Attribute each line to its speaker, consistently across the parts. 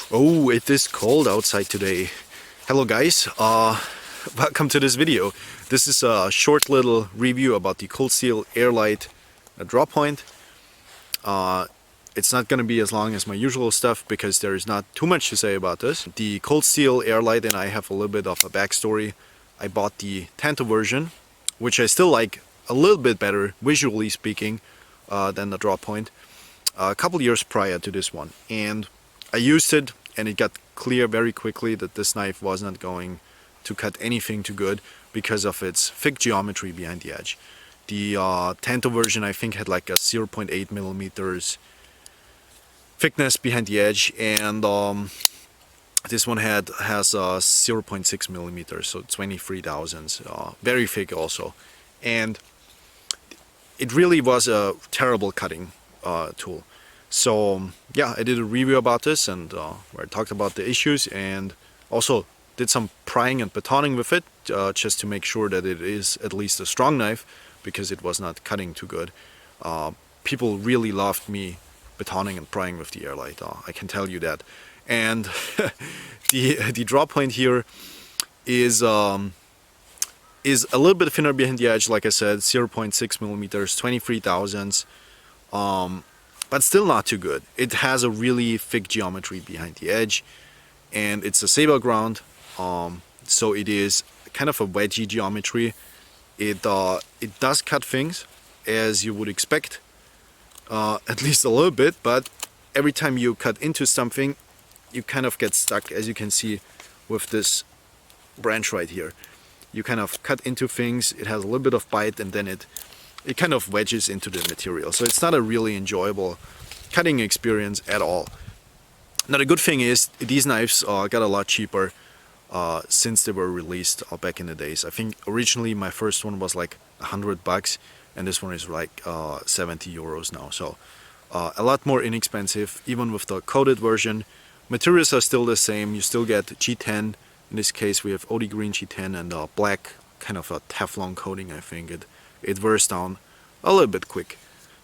Speaker 1: Oh, it is cold outside today. Hello guys, welcome to this video. This is a short little review about the Cold Steel Air Lite draw point. It's not going to be as long as my usual stuff because there is not too much to say about this. The Cold Steel Air Lite and I have a little bit of a backstory. I bought the Tanto version, which I still like a little bit better, visually speaking, than the draw point, a couple years prior to this one. And I used it and it got clear very quickly that this knife was not going to cut anything too good because of its thick geometry behind the edge. The Tanto version I think had like a 0.8 millimeters thickness behind the edge, and this one has 0.6 millimeters, so 23 thousandths, very thick also. And it really was a terrible cutting tool. So yeah, I did a review about this and where I talked about the issues and also did some prying and batoning with it just to make sure that it is at least a strong knife because it was not cutting too good. People really loved me batoning and prying with the Air Lite, I can tell you that. And the draw point here is a little bit thinner behind the edge, like I said, 0.6 millimeters, 23 thousandths. But still not too good. It has a really thick geometry behind the edge, and it's a saber ground, so it is kind of a wedgy geometry. It does cut things as you would expect, at least a little bit, but every time you cut into something you kind of get stuck, as you can see with this branch right here. You kind of cut into things, it has a little bit of bite, and then it kind of wedges into the material. So it's not a really enjoyable cutting experience at all. Now the good thing is these knives got a lot cheaper since they were released back in the days. I think originally my first one was like $100 and this one is like 70 euros now. So a lot more inexpensive, even with the coated version. Materials are still the same. You still get G10. In this case we have OD green G10 and black, kind of a Teflon coating. I think it wears down a little bit quick.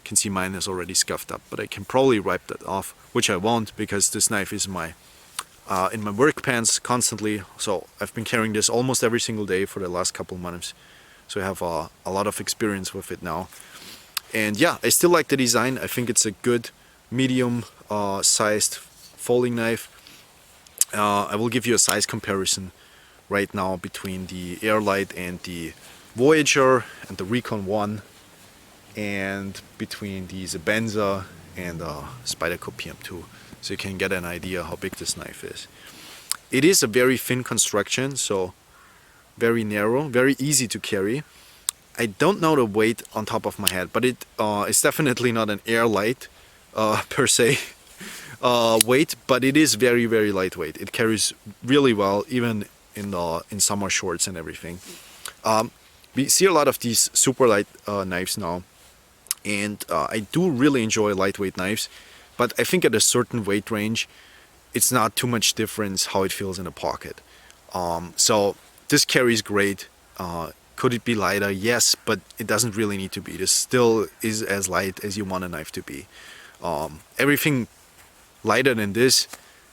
Speaker 1: You can see mine is already scuffed up, but I can probably wipe that off, which I won't because this knife is in my work pants constantly. So I've been carrying this almost every single day for the last couple months. So I have a lot of experience with it now. And yeah, I still like the design. I think it's a good medium sized folding knife. I will give you a size comparison right now between the Air Lite and the Voyager and the Recon 1, and between the Zebenza and Spyderco PM2, so you can get an idea how big this knife is. It is a very thin construction, so very narrow, very easy to carry. I don't know the weight on top of my head, but it is definitely not an Air Lite per se weight, but it is very, very lightweight. It carries really well, even in summer shorts and everything. We see a lot of these super light knives now, and I do really enjoy lightweight knives, but I think at a certain weight range it's not too much difference how it feels in a pocket. So this carries great. Could it be lighter? Yes, but it doesn't really need to be. This still is as light as you want a knife to be. Everything lighter than this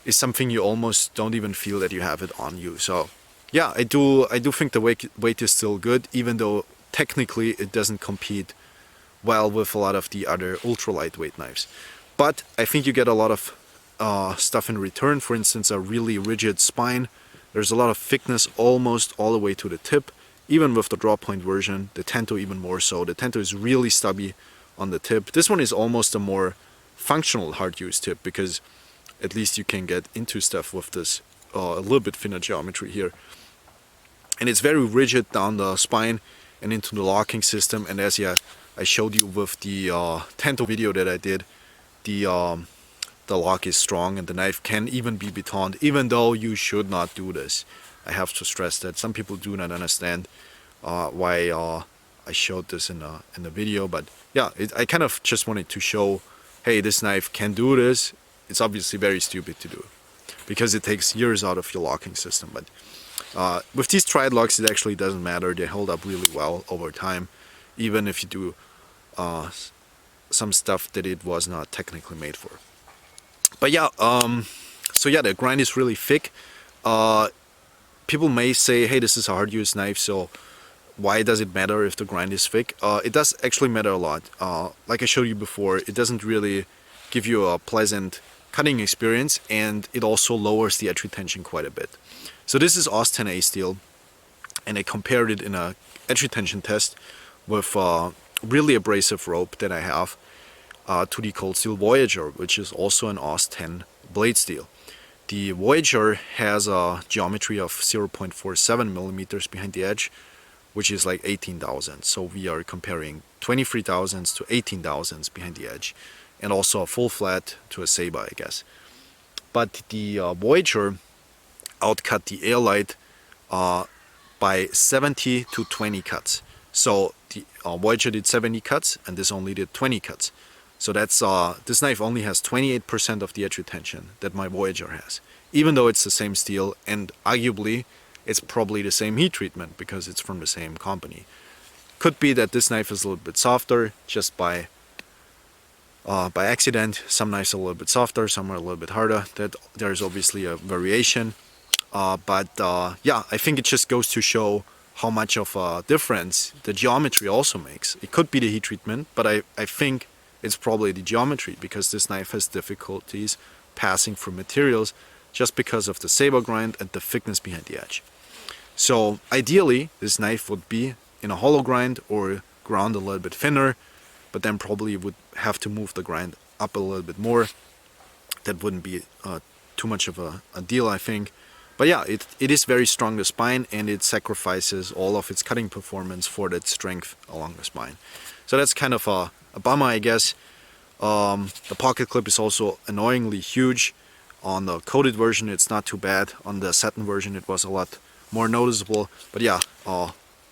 Speaker 1: is something you almost don't even feel that you have it on you. So yeah, I do think the weight is still good, even though technically it doesn't compete well with a lot of the other ultra lightweight knives. But I think you get a lot of stuff in return. For instance, a really rigid spine. There's a lot of thickness almost all the way to the tip, even with the draw point version. The Tanto even more so. The Tanto is really stubby on the tip. This one is almost a more functional hard use tip because at least you can get into stuff with this a little bit thinner geometry here. And it's very rigid down the spine and into the locking system. And as I showed you with the Tanto video that I did, the lock is strong and the knife can even be batoned, even though you should not do this. I have to stress that some people do not understand why I showed this in the video. But yeah, I kind of just wanted to show, hey, this knife can do this. It's obviously very stupid to do because it takes years out of your locking system. But with these triad locks, it actually doesn't matter. They hold up really well over time, even if you do some stuff that it was not technically made for. But yeah, So yeah, the grind is really thick. People may say, hey, this is a hard use knife, so why does it matter if the grind is thick? It does actually matter a lot. Like I showed you before, it doesn't really give you a pleasant cutting experience, and it also lowers the edge retention quite a bit. So this is AUS 10A steel, and I compared it in a edge retention test with really abrasive rope that I have to the Cold Steel Voyager, which is also an AUS 10 blade steel. The Voyager has a geometry of 0.47 millimeters behind the edge, which is like 18 thousandths. So we are comparing 23 thousandths to 18 thousandths behind the edge, and also a full flat to a Saba, I guess. But the Voyager outcut the Air Lite by 70 to 20 cuts. So the Voyager did 70 cuts, and this only did 20 cuts. So that's this knife only has 28% of the edge retention that my Voyager has, even though it's the same steel, and arguably it's probably the same heat treatment because it's from the same company. Could be that this knife is a little bit softer just by accident. Some knives are a little bit softer, some are a little bit harder. That there's obviously a variation, but yeah, I think it just goes to show how much of a difference the geometry also makes. It could be the heat treatment, but I think it's probably the geometry, because this knife has difficulties passing through materials just because of the saber grind and the thickness behind the edge. So ideally this knife would be in a hollow grind or ground a little bit thinner, but then probably would have to move the grind up a little bit more. That wouldn't be too much of a deal, I think. But yeah, it is very strong, the spine, and it sacrifices all of its cutting performance for that strength along the spine. So that's kind of a bummer, I guess. The pocket clip is also annoyingly huge. On the coated version it's not too bad. On the satin version it was a lot more noticeable. But yeah,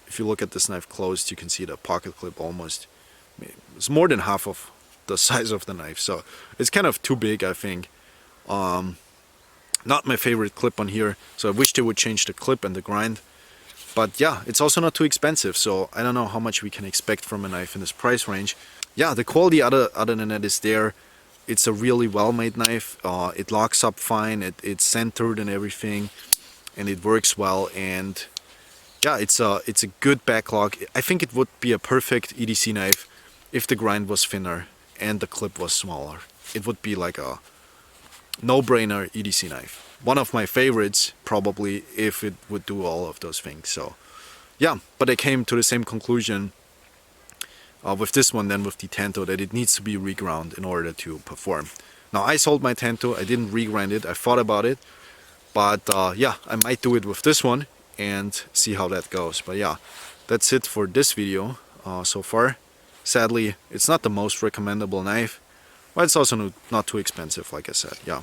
Speaker 1: if you look at this knife closed, you can see the pocket clip almost, it's more than half of the size of the knife. So it's kind of too big, I think. Not my favorite clip on here, so I wish they would change the clip and the grind. But yeah, it's also not too expensive, so I don't know how much we can expect from a knife in this price range. Yeah, the quality other than that is there. It's a really well-made knife. It locks up fine, it's centered and everything, and it works well. And yeah, it's a good backlog. I think it would be a perfect EDC knife if the grind was thinner and the clip was smaller. It would be like a no-brainer EDC knife. One of my favorites, probably, if it would do all of those things. So yeah, but I came to the same conclusion with this one than with the Tanto, that it needs to be reground in order to perform. Now I sold my Tanto, I didn't regrind it, I thought about it, but yeah, I might do it with this one and see how that goes. But yeah, that's it for this video so far. Sadly, it's not the most recommendable knife, but it's also not too expensive, like I said. Yeah,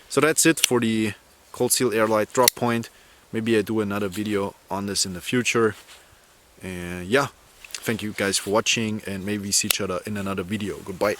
Speaker 1: so that's it for the Cold Steel Air Lite drop point. Maybe I do another video on this in the future. And yeah, thank you guys for watching, and maybe see each other in another video. Goodbye.